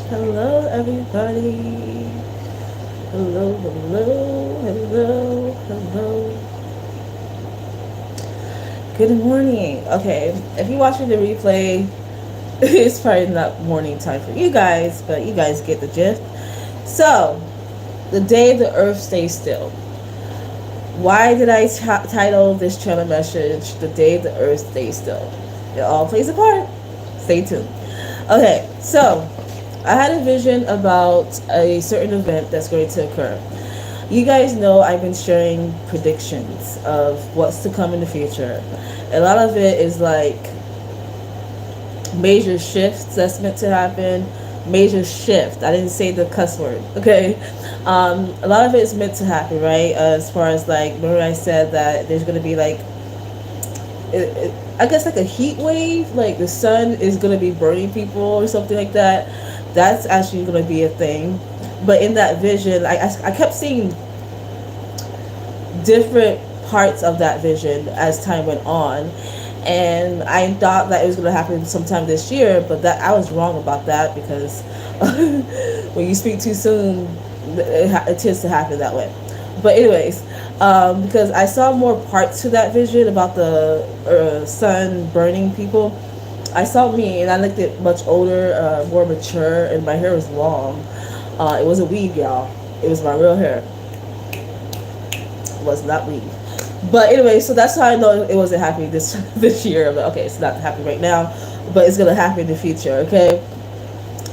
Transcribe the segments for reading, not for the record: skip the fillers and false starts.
Hello, everybody. Hello, hello, hello, hello. Good morning. Okay, if you're watching the replay, it's probably not morning time for you guys, but you guys get the gist. So, the day the earth stays still. Why did I title this channel message "The Day the Earth Stays Still"? It all plays a part. Stay tuned. Okay, so I had a vision about a certain event that's going to occur. You guys know I've been sharing predictions of what's to come in the future. A lot of it is like major shifts that's meant to happen. Major shift. I didn't say the cuss word. Okay. A lot of it is meant to happen, right? As far as like, remember I said that there's gonna be like, I guess like a heat wave. Like the sun is gonna be burning people or something like that. That's actually gonna be a thing. But in that vision, I kept seeing different parts of that vision as time went on, and I thought that it was going to happen sometime this year, but that I was wrong about that because when you speak too soon, it tends to happen that way. But anyways, because I saw more parts to that vision about the sun burning people. I saw me, and I looked at much older, more mature, and my hair was long. It was a weave, y'all. It was my real hair. It was not weave. But anyway, so that's how I know it wasn't happening this year. But okay, it's not happening right now, but it's gonna happen in the future. Okay,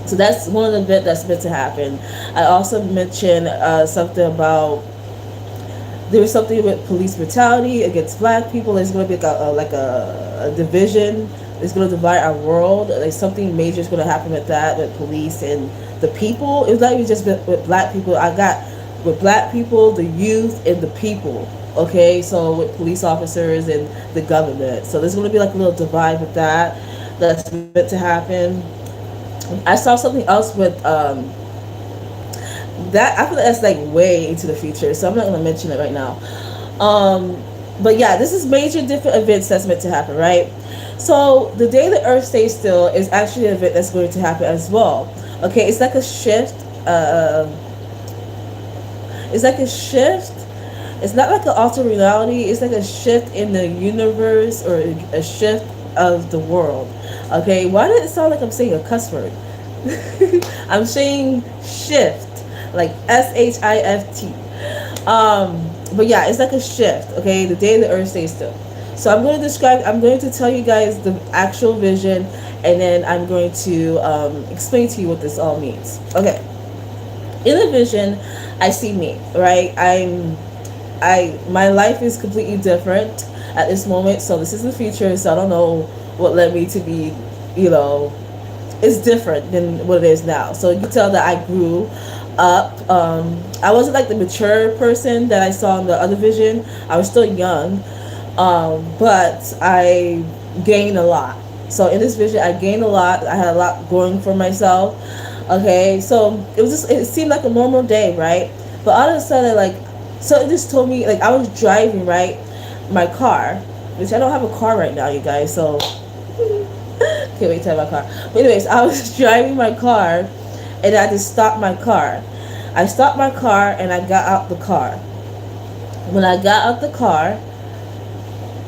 so that's one of the events that's meant to happen. I also mentioned something about there was something with police brutality against black people. There's going to be like a division. It's going to divide our world. Like something major is going to happen with that, with police and the people. It's not even just with black people. I got with black people, the youth, and the people. Okay, so with police officers and the government. So there's going to be like a little divide with that. That's meant to happen. I saw something else with that. I feel like that's like way into the future, so I'm not going to mention it right now. But yeah, this is major different events that's meant to happen, right? So the day the earth stays still is actually an event that's going to happen as well. Okay, it's like a shift. It's like a shift. It's not like an altered reality. It's like a shift in the universe or a shift of the world. Okay, why did it sound like I'm saying a cuss word? I'm saying shift, like SHIFT. But yeah, it's like a shift. Okay, the day the earth stays still. So I'm going to describe. I'm going to tell you guys the actual vision, and then I'm going to explain to you what this all means. Okay, in the vision, I see me. Right, my life is completely different at this moment. So this is the future. So I don't know what led me to be, you know, it's different than what it is now. So you can tell that I grew up. I wasn't like the mature person that I saw in the other vision. I was still young, but I gained a lot. So in this vision, I gained a lot. I had a lot going for myself. Okay, so it seemed like a normal day, right? But all of a sudden, like, so it just told me, like, I was driving, right, my car, which I don't have a car right now, you guys. So can't wait to have my car. But anyways, I was driving my car, and I just stopped my car. I stopped my car, and I got out the car. When I got out the car,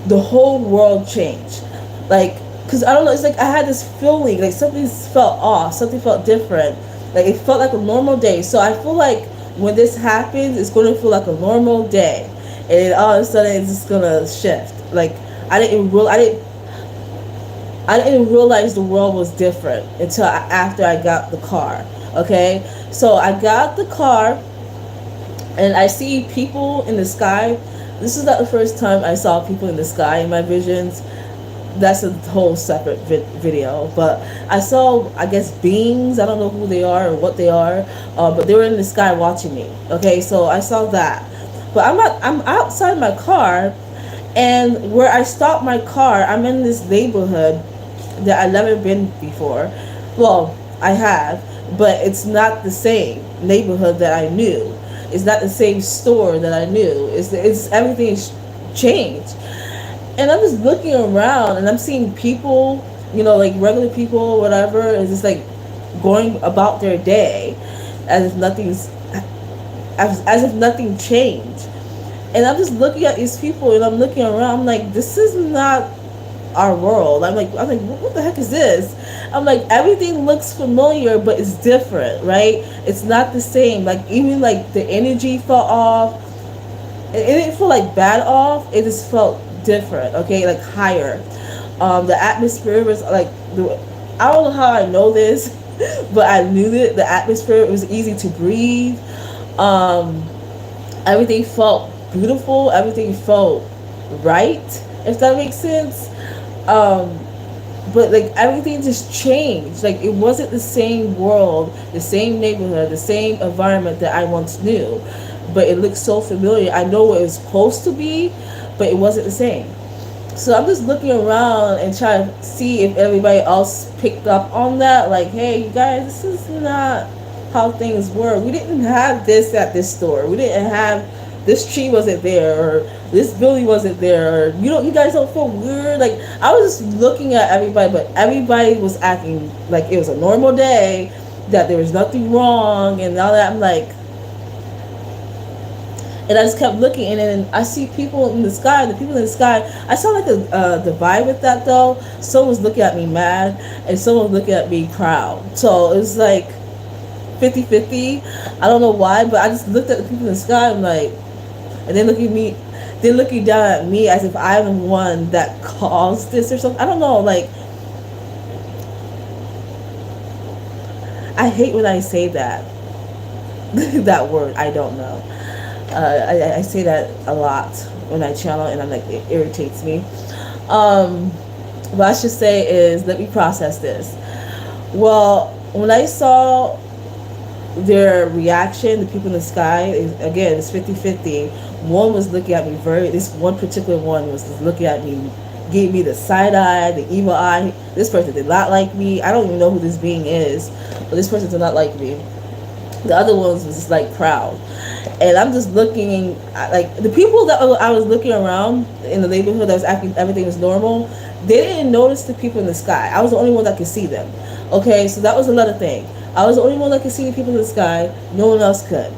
the whole world changed. Like, because I don't know, it's like I had this feeling, like something felt off, something felt different. Like, it felt like a normal day. So I feel like when this happens, it's going to feel like a normal day. And then all of a sudden, it's just going to shift. Like, I didn't realize the world was different until after I got the car. Okay, so I got the car, and I see people in the sky. This is not the first time I saw people in the sky in my visions. That's a whole separate video. But I saw, I guess, beings. I don't know who they are or what they are, but they were in the sky watching me. Okay, so I saw that. But I'm outside my car, and where I stopped my car, I'm in this neighborhood that I've never been before. Well, I have, but it's not the same neighborhood that I knew. It's not the same store that I knew. It's everything's changed. And I'm just looking around, and I'm seeing people, you know, like regular people or whatever. It's just like going about their day as if as if nothing changed. And I'm just looking at these people and I'm looking around. I'm like, this is not our world. I'm like, what the heck is this? I'm like, everything looks familiar, but it's different, right? It's not the same. Like even like the energy felt off. It didn't feel like bad off. It just felt different. Okay, like higher. The atmosphere was like I don't know how I know this, but I knew that the atmosphere, it was easy to breathe. Um, Everything felt beautiful. Everything felt right, if that makes sense. Um, but like everything just changed. Like it wasn't the same world, the same neighborhood, the same environment that I once knew. But it looked so familiar. I know what it was supposed to be, but it wasn't the same. So I'm just looking around and trying to see if everybody else picked up on that. Like, hey, you guys, this is not how things were. We didn't have this at this store. We didn't have this tree wasn't there, or this building wasn't there, or you guys don't feel weird. Like I was just looking at everybody, but everybody was acting like it was a normal day, that there was nothing wrong, and all that. I'm like, and I just kept looking, and then I see people in the sky. And the people in the sky, I saw like the vibe with that though. Someone was looking at me mad, and someone was looking at me proud. So it was like 50-50. I don't know why, but I just looked at the people in the sky. I'm like, and then looking at me, then looking down at me as if I'm the one that caused this or something. I don't know. Like I hate when I say that that word. I don't know. I say that a lot when I channel, and I'm like, it irritates me. What I should say is, let me process this. Well, when I saw their reaction, the people in the sky, again, it's 50-50. One was looking at me this one particular one was looking at me, gave me the side eye, the evil eye. This person did not like me. I don't even know who this being is, but this person did not like me. The other ones was just like proud. And I'm just looking at, like, the people that I was looking around in the neighborhood that was acting, everything was normal. They didn't notice the people in the sky. I was the only one that could see them. Okay, so that was another thing. I was the only one that could see the people in the sky. No one else could.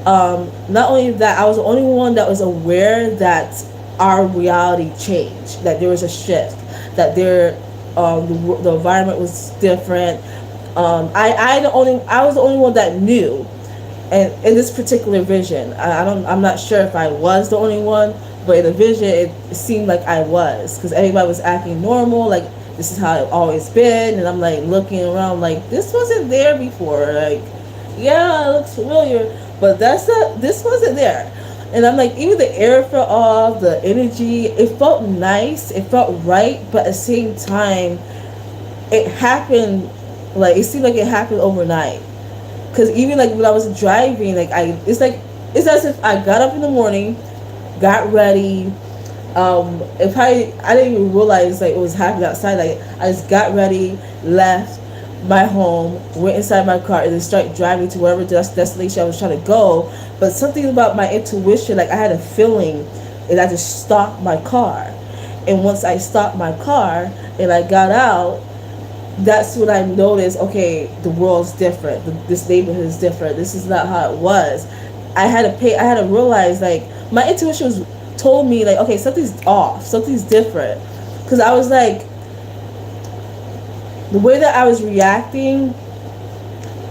Not only that, I was the only one that was aware that our reality changed, that there was a shift, that the environment was different. I was the only one that knew, and in this particular vision, I'm not sure if I was the only one, but in the vision, it seemed like I was, because everybody was acting normal, like this is how it always been, and I'm like looking around, like this wasn't there before, like yeah, it looks familiar, but this wasn't there. And I'm like, even the air felt off, the energy, it felt nice, it felt right, but at the same time, it happened, like it seemed like it happened overnight. Because even like when I was driving, it's as if I got up in the morning, got ready. I didn't even realize like it was happening outside. Like I just got ready, left my home, went inside my car, and then started driving to wherever destination I was trying to go. But something about my intuition, like I had a feeling, and I just stopped my car. And once I stopped my car and I got out, that's when I noticed, okay, the world's different. This neighborhood is different. This is not how it was. I had to realize, like, my intuition told me, like, okay, something's off. Something's different. Because I was like, the way that I was reacting,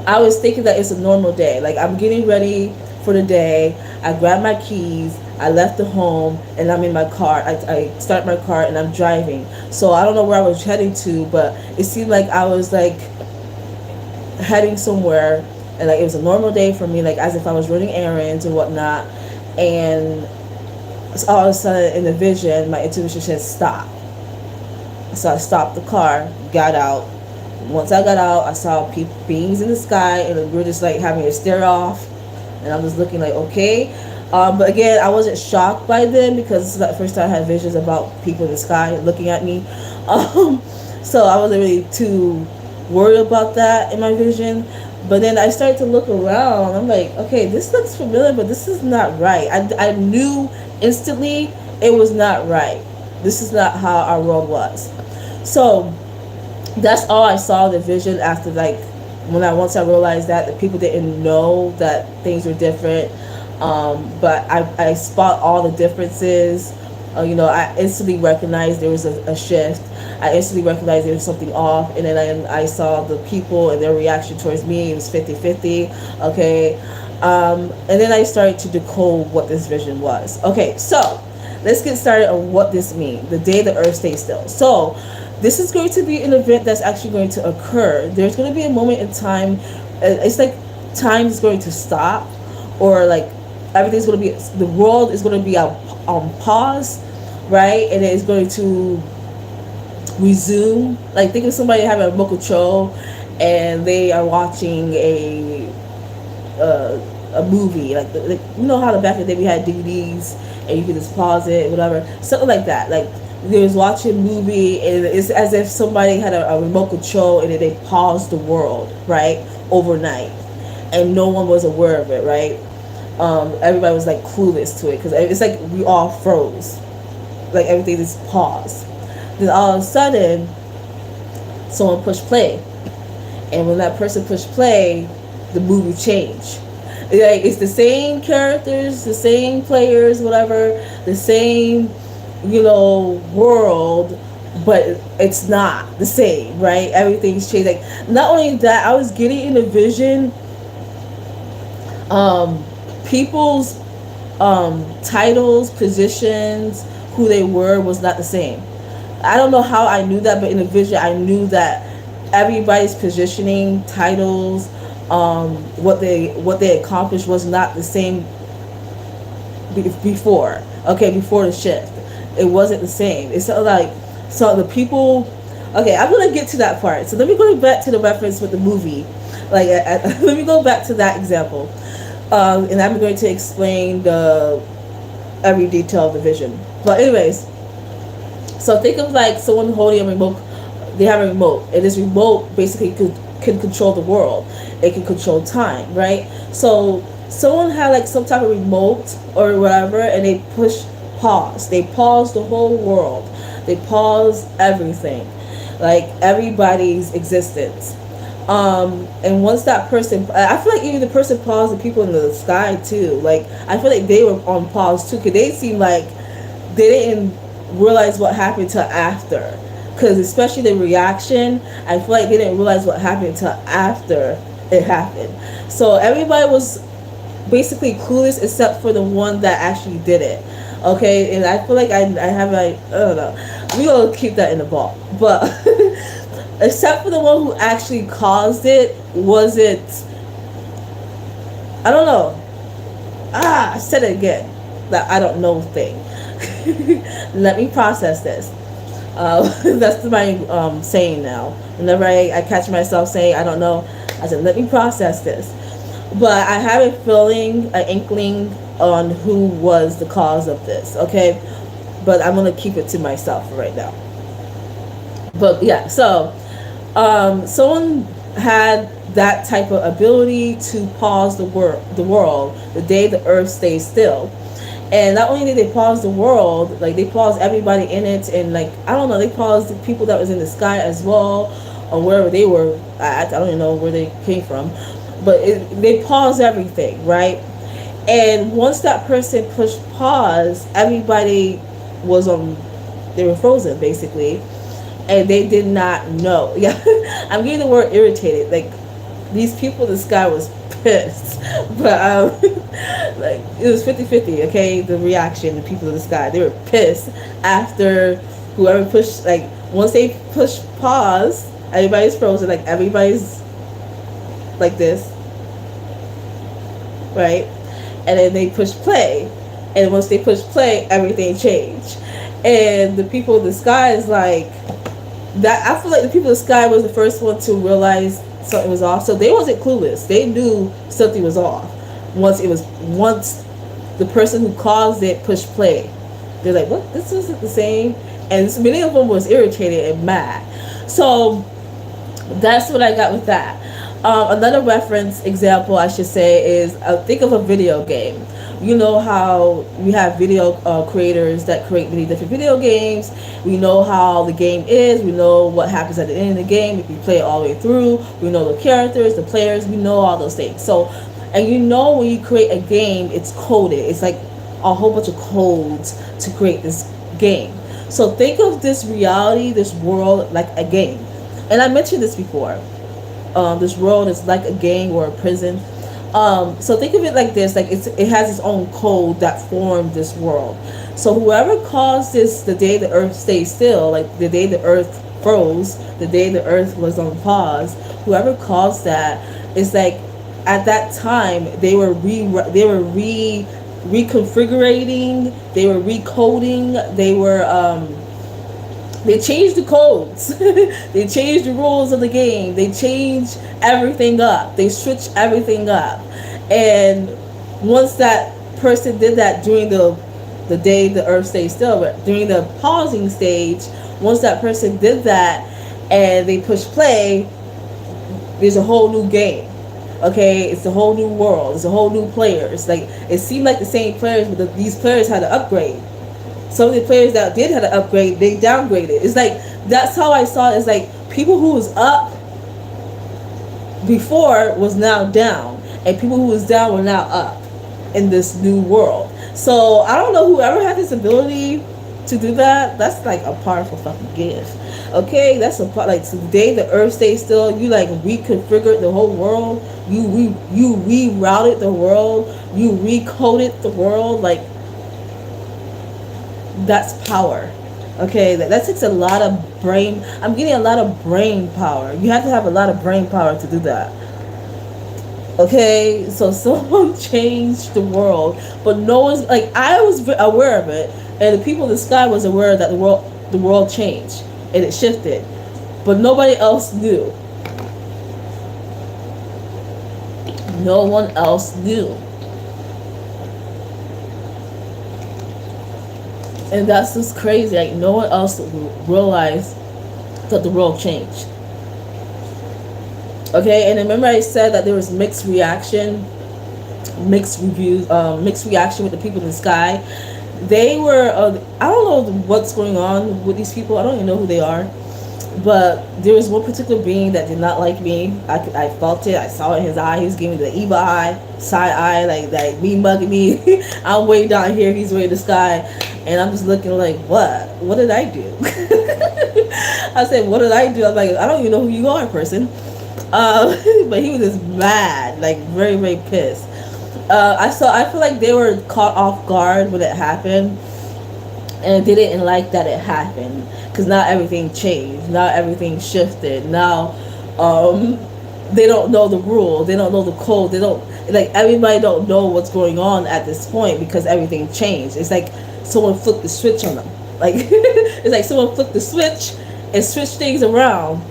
I was thinking that it's a normal day. Like, I'm getting ready for the day. I grabbed my keys. I left the home, and I'm in my car. I start my car, and I'm driving. So I don't know where I was heading to, but it seemed like I was like heading somewhere, and like it was a normal day for me, like as if I was running errands or whatnot. And all of a sudden, in the vision, my intuition said stop. So I stopped the car, got out. Once I got out, I saw beings in the sky, and we were just like having a stare off. And I'm just looking like, okay. But again, I wasn't shocked by them, because this is the first time I had visions about people in the sky looking at me. So I wasn't really too worried about that in my vision. But then I started to look around. I'm like, okay, this looks familiar, but this is not right. I knew instantly it was not right. This is not how our world was. So that's all I saw in the vision after like When I once I realized that the people didn't know that things were different, but I spot all the differences. I instantly recognized there was a shift. I instantly recognized there was something off, and then I saw the people and their reaction towards me. It was 50-50. Okay. And then I started to decode what this vision was. Okay, so let's get started on what this means. The day the earth stays still. So this is going to be an event that's actually going to occur. There's going to be a moment in time. It's like time is going to stop, or like everything's going to be. The world is going to be on pause, right? And it's going to resume. Like think of somebody having a remote control, and they are watching a movie, like you know how the back in the day we had DVDs and you could just pause it, whatever, something like that. Like they was watching a movie and it's as if somebody had a remote control and then they paused the world, right, overnight, and no one was aware of it, right? Everybody was like clueless to it because it's like we all froze, like everything just paused. Then all of a sudden, someone pushed play, and when that person pushed play, the movie changed. Like it's the same characters, the same players, whatever, the same, world, but it's not the same, right? Everything's changed. Like not only that, I was getting in a vision, people's titles, positions, who they were was not the same. I don't know how I knew that, but in the vision, I knew that everybody's positioning, titles, what they accomplished was not the same before. Okay, before the shift, it wasn't the same. It's like so the people. Okay, I'm gonna get to that part. So let me go back to the reference with the movie. Like, let me go back to that example, and I'm going to explain the every detail of the vision. But anyways. So think of like someone holding a remote. They have a remote, and this remote basically can control the world. It can control time, right? So someone had like some type of remote or whatever, and they push pause. They pause the whole world. They pause everything, like everybody's existence. And once that person, I feel like even the person paused the people in the sky too. Like I feel like they were on pause too, because they seemed like they didn't realize what happened till after, because especially the reaction, I feel like they didn't realize what happened till after it happened. So everybody was basically clueless except for the one that actually did it. Okay, and I feel like I have like, I don't know, we gonna keep that in the vault, but except for the one who actually caused it, was it, I don't know, I said it again, that I don't know thing. Let me process this. That's my saying now. Whenever I catch myself saying I don't know, I said let me process this. But I have a feeling, an inkling on who was the cause of this. Okay, but I'm gonna keep it to myself for right now. But yeah, so someone had that type of ability to pause the world the day the earth stays still. And not only did they pause the world, like they paused everybody in it, and like I don't know, they paused the people that was in the sky as well, or wherever they were. I don't even know where they came from, but they paused everything, right? And once that person pushed pause, everybody was on. They were frozen basically, and they did not know. Yeah, I'm getting the word irritated. Like these people in the sky was pissed, but like it was 50-50. Okay, the reaction, the people in the sky, they were pissed after whoever pushed, like once they pushed pause, everybody's frozen, like everybody's like this, right? And then they push play, and once they push play, everything changed. And the people in the sky is like that. I feel like the people in the sky was the first one to realize something was off. So they wasn't clueless. They knew something was off. Once the person who caused it pushed play, they're like, "What? This isn't the same." And many of them was irritated and mad. So that's what I got with that. Another reference example I should say is think of a video game, You know how we have video creators that create many different video games. We know how the game is. We know what happens at the end of the game if you play it all the way through. We know the characters, the players. We know all those things. So, and you know when you create a game, it's coded. It's like a whole bunch of codes to create this game. So think of this reality, this world, like a game. And I mentioned this before. This world is like a game or a prison. So think of it like this: like it has its own code that formed this world. So whoever caused this, the day the Earth stayed still, like the day the Earth froze, the day the Earth was on pause, whoever caused that is like at that time they were reconfiguring, they were recoding, they changed the codes. They changed the rules of the game. They changed everything up. They switched everything up. And once that person did that during the day the earth stayed still, but during the pausing stage, once that person did that and they push play, there's a whole new game. Okay, it's a whole new world. It's a whole new players. Like it seemed like the same players, but these players had to upgrade. Some of the players that did have to upgrade, they downgraded. It's like that's how I saw it. It's like people who was up before was now down, and people who was down were now up in this new world. So I don't know whoever had this ability to do that. That's like a powerful fucking gift. Okay, that's a part. Like so the day the earth stays still, you like reconfigured the whole world. You rerouted the world. You recoded the world. Like that's power. Okay, that takes a lot of brain. I'm getting a lot of brain power. You have to have a lot of brain power to do that. Okay, so someone changed the world, but no one's like I was aware of it, and the people in the sky was aware that the world changed and it shifted, but nobody else knew. No one else knew. And that's just crazy. Like no one else realized that the world changed. Okay, and remember I said that there was mixed reaction, mixed reviews, mixed reaction with the people in the sky. They were, I don't know what's going on with these people. I don't even know who they are. But there was one particular being that did not like me. I felt it. I saw it in his eye. He was giving me the evil eye, side eye, like me mugging me. I'm way down here. He's way in the sky. And I'm just looking like, what? What did I do? I said, what did I do? I'm like, I don't even know who you are, person. But he was just mad, like very, very pissed. I feel like they were caught off guard when it happened. And they didn't like that it happened. Because now everything changed. Now everything shifted. Now, they don't know the rule. They don't know the code. They don't, like, everybody don't know what's going on at this point because everything changed. It's like someone flipped the switch on them. Like, it's like someone flipped the switch and switched things around.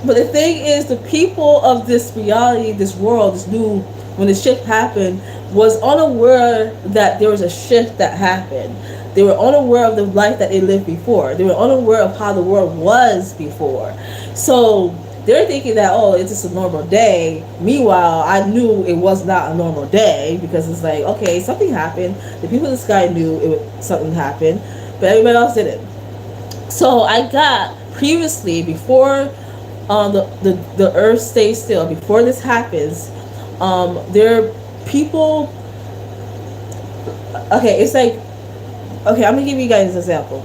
But the thing is, the people of this reality, this world, this new, when the shift happened, was unaware that there was a shift that happened. They were unaware of the life that they lived before. They were unaware of how the world was before. So they're thinking that, oh, it's just a normal day. Meanwhile, I knew it was not a normal day because it's like, okay, something happened. The people in the sky knew something happened, but everybody else didn't. So I got previously, before the earth stays still, before this happens, there are people, okay, it's like, okay, I'm going to give you guys an example.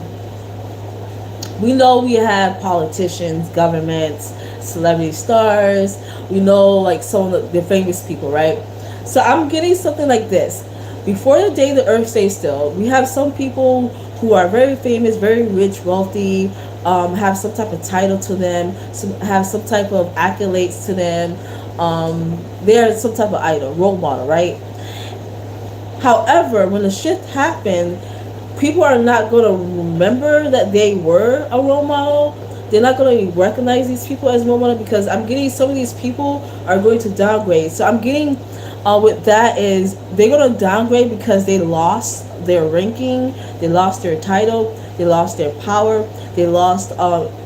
We know we have politicians, governments, celebrity stars. We know like some of the famous people, right? So I'm getting something like this. Before the day the earth stays still, we have some people who are very famous, very rich, wealthy, have some type of title to them, have some type of accolades to them. They're some type of idol, role model, right? However, when the shift happened, people are not going to remember that they were a role model. They're not going to recognize these people as role model because I'm getting some of these people are going to downgrade. So I'm getting with that is they're going to downgrade because they lost their ranking, they lost their title, they lost their power, they lost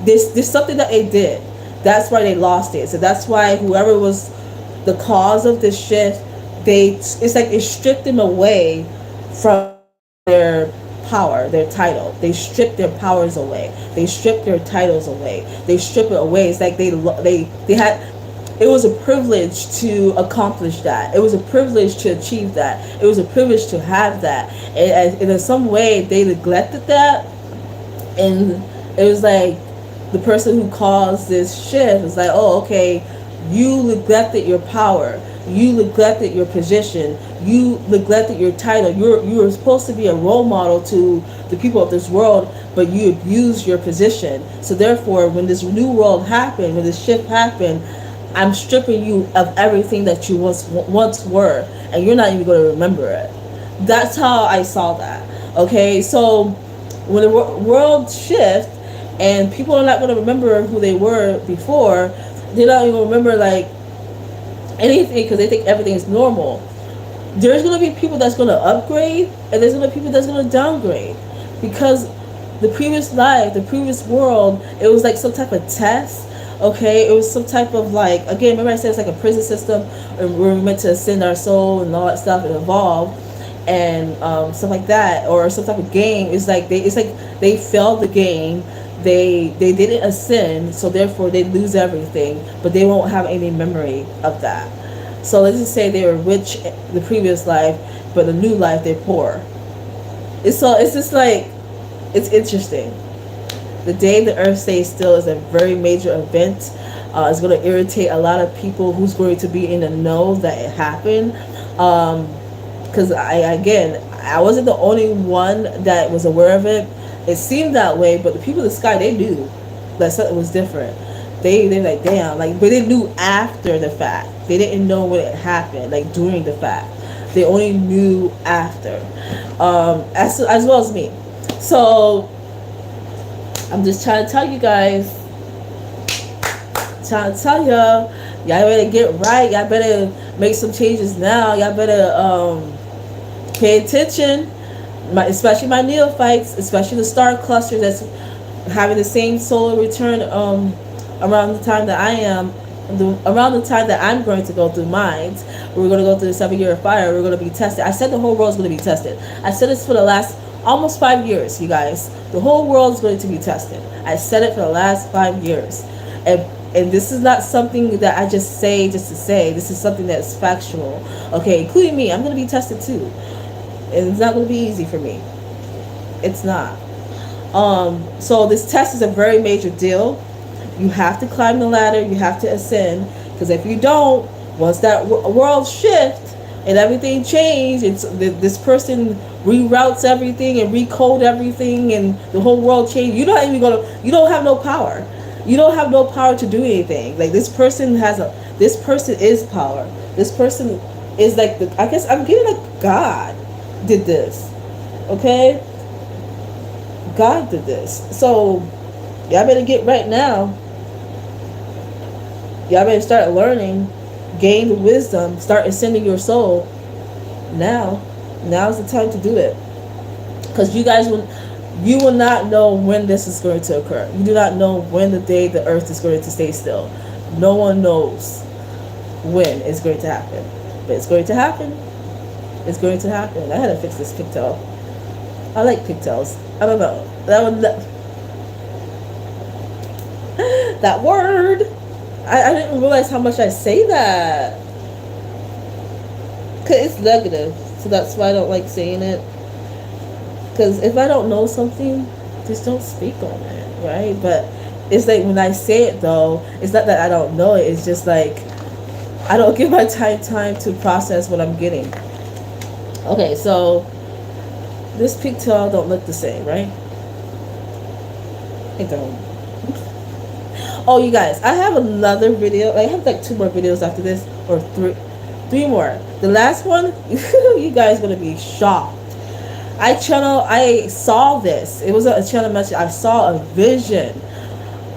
this something that they did. That's why they lost it. So that's why whoever was the cause of this shift, it's like it stripped them away from their power, their title. They strip their powers away. They strip their titles away. They strip it away. It's like they had. It was a privilege to accomplish that. It was a privilege to achieve that. It was a privilege to have that. And in some way, they neglected that, and it was like the person who caused this shift is like, oh, okay, you neglected your power, you neglected your position, you neglected your title. You were supposed to be a role model to the people of this world, but you abused your position. So therefore, when this new world happened, when this shift happened, I'm stripping you of everything that you once were, and you're not even going to remember it. That's how I saw that. Okay, so when the world shift and people are not going to remember who they were before, they're not even remember like anything because they think everything is normal. There's going to be people that's going to upgrade, and there's going to be people that's going to downgrade, because the previous life, the previous world, it was like some type of test. Okay, it was some type of like, again, remember I said it's like a prison system, and we're meant to ascend our soul and all that stuff and evolve and stuff like that, or some type of game. It's like they failed the game. They didn't ascend, so therefore they lose everything, but they won't have any memory of that. So let's just say they were rich the previous life, but the new life they're poor. It's just like, it's interesting. The day the earth stays still is a very major event. It's going to irritate a lot of people who's going to be in the know that it happened. Because I wasn't the only one that was aware of it. It seemed that way, but the people in the sky, they knew that something was different. They're like, damn, like, but they knew after the fact. They didn't know when it happened, like during the fact. They only knew after, as well as me. So I'm just trying to tell you guys, trying to tell y'all better get right. Y'all better make some changes now. Y'all better pay attention, especially my neophytes, especially the star clusters that's having the same solar return around the time that I am. Around the time that I'm going to go through mines, we're going to go through the 7-year fire. We're going to be tested. I said the whole world's going to be tested. I said this for the last almost 5 years, you guys. The whole world is going to be tested. I said it for the last 5 years. And this is not something that I just say just to say. This is something that's factual. Okay, including me. I'm going to be tested too. And it's not going to be easy for me. It's not. So this test is a very major deal. You have to climb the ladder. You have to ascend. Because if you don't, once that world shift and everything change, this person reroutes everything and recode everything, and the whole world change. You don't have no power. You don't have no power to do anything. Like, this person is power. This person is like I guess I'm getting like God did this. Okay? God did this. So y'all better get right now. Y'all better start learning, gain the wisdom, start ascending your soul. Now's the time to do it. Because you will not know when this is going to occur. You do not know when the day the earth is going to stay still. No one knows when it's going to happen. But it's going to happen. It's going to happen. I had to fix this pigtail. I like pigtails. I don't know. That word. I didn't realize how much I say that. Because it's negative. So that's why I don't like saying it. Because if I don't know something, just don't speak on it, right? But it's like when I say it, though, it's not that I don't know it. It's just like I don't give my time to process what I'm getting. Okay, so this pigtail don't look the same, right? It don't. Oh, you guys, I have another video. I have like 2 more videos after this, or 3 more. The last one, you guys gonna be shocked. I saw this. It was a channel message. I saw a vision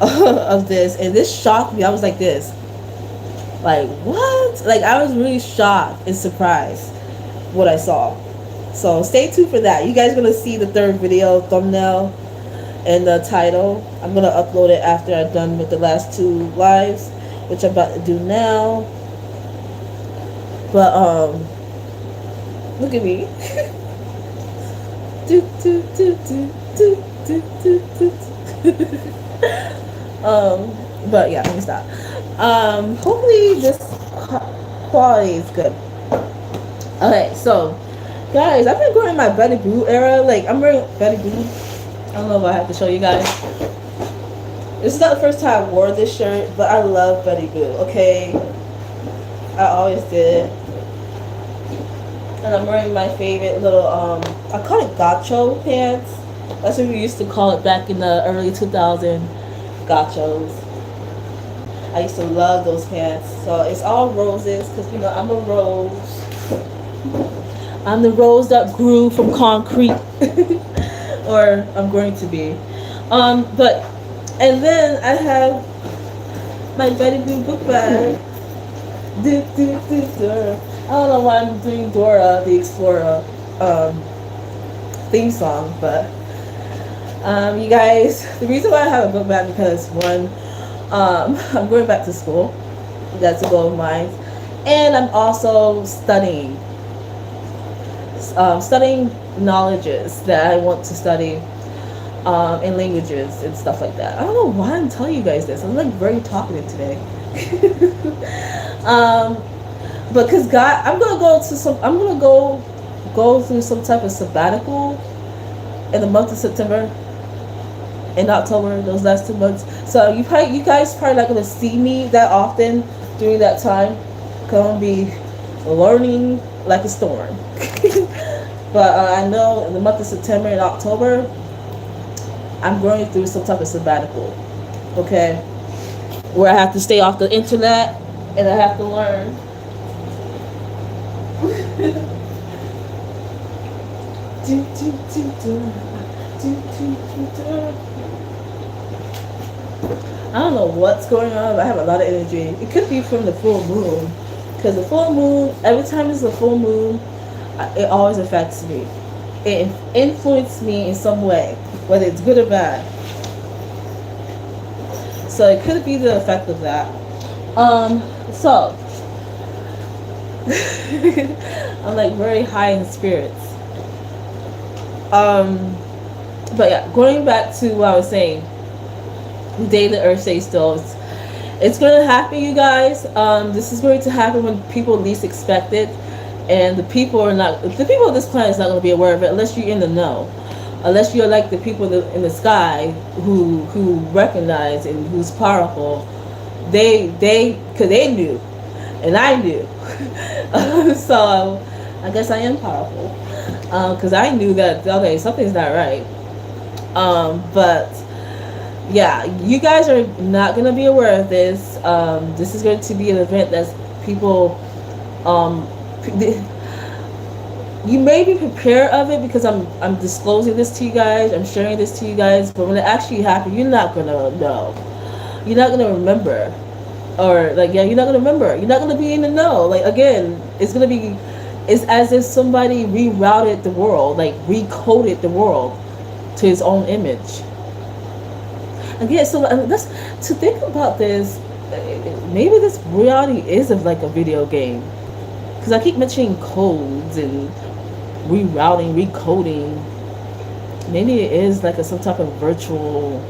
of this, and this shocked me. I was like this. Like, what? Like, I was really shocked and surprised what I saw. So stay tuned for that. You guys gonna see the 3rd video thumbnail and the title. I'm gonna upload it after I'm done with the last 2 lives, which I'm about to do now. But look at me. Do, do, do, do, do, do, do, do, do. But yeah, let me stop. Hopefully this quality is good. Okay, so guys, I've been going in my Betty Boo era. Like I'm wearing Betty Boo. I don't know if I have to show you guys. This is not the first time I wore this shirt, but I love Betty Boo. Okay, I always did. And I'm wearing my favorite little I call it gacho pants. That's what we used to call it back in the early 2000s, gachos. I used to love those pants. So it's all roses because you know I'm a rose. I'm the rose that grew from concrete, or I'm going to be. But and then I have my Betty Boo book bag. Do, do, do, do. I don't know why I'm doing Dora the Explorer theme song, but you guys, the reason why I have a book bag because one, I'm going back to school. That's a goal of mine, and I'm also studying knowledges that I want to study in languages and stuff like that. I don't know why I'm telling you guys this. I'm like very talkative today. Because God, I'm gonna go through some type of sabbatical in the month of September and October, those last 2 months. So you guys probably not gonna see me that often during that time. Gonna be learning like a storm. But I know in the month of September and October, I'm going through some type of sabbatical. Okay, where I have to stay off the internet and I have to learn. I don't know what's going on, but I have a lot of energy. It could be from the full moon, because the full moon, every time it's a full moon, it always affects me. It influences me in some way, whether it's good or bad. So it could be the effect of that. So I'm like very high in spirits. But yeah, going back to what I was saying, the day the earth stays still, it's going to happen, you guys. This is going to happen when people least expect it, and the people of this planet is not going to be aware of it unless you're in the know, unless you're like the people in the sky who recognize and who's powerful. Because they knew, and I knew. So I guess I am powerful, because I knew that okay, something's not right. But yeah, you guys are not going to be aware of this. This is going to be an event that's people you may be prepared of it because I'm disclosing this to you guys, I'm sharing this to you guys, but when it actually happens, you're not going to know. You're not going to remember. Or like, yeah, you're not going to remember. You're not going to be in the know. Like, again, it's as if somebody rerouted the world, like recoded the world to his own image. Again, so let's to think about this. Maybe this reality is of like a video game, because I keep mentioning codes and rerouting, recoding. Maybe it is like some type of virtual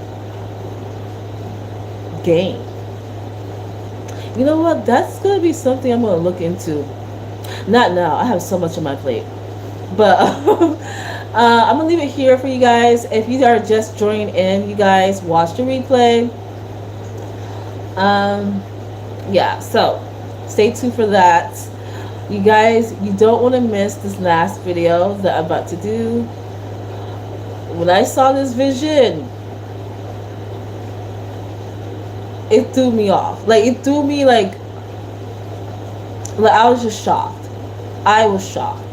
game. You know what? That's gonna be something I'm gonna look into. Not now. I have so much on my plate, but. I'm gonna leave it here for you guys. If you are just joining in, you guys watch the replay. Yeah, so stay tuned for that. You guys, you don't want to miss this last video that I'm about to do. When I saw this vision, it threw me off. Like, it threw me like I was just shocked. I was shocked.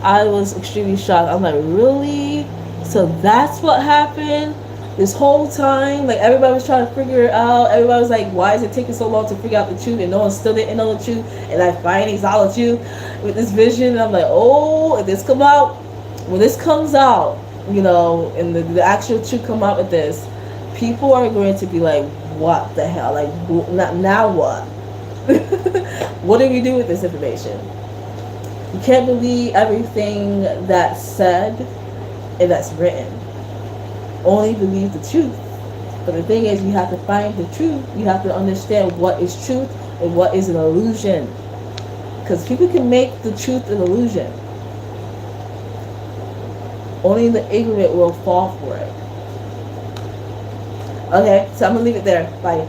I was extremely shocked. I'm like, really? So that's what happened this whole time? Like, everybody was trying to figure it out. Everybody was like, why is it taking so long to figure out the truth? And no one still didn't know the truth. And I finally acknowledged you with this vision. And I'm like, oh, if this come out, when this comes out, you know, and the actual truth come out with this, people are going to be like, what the hell? Like, now what? What do we do with this information? You can't believe everything that's said and that's written. Only believe the truth. But the thing is, you have to find the truth. You have to understand what is truth and what is an illusion. Because people can make the truth an illusion. Only the ignorant will fall for it. Okay, so I'm going to leave it there. Bye.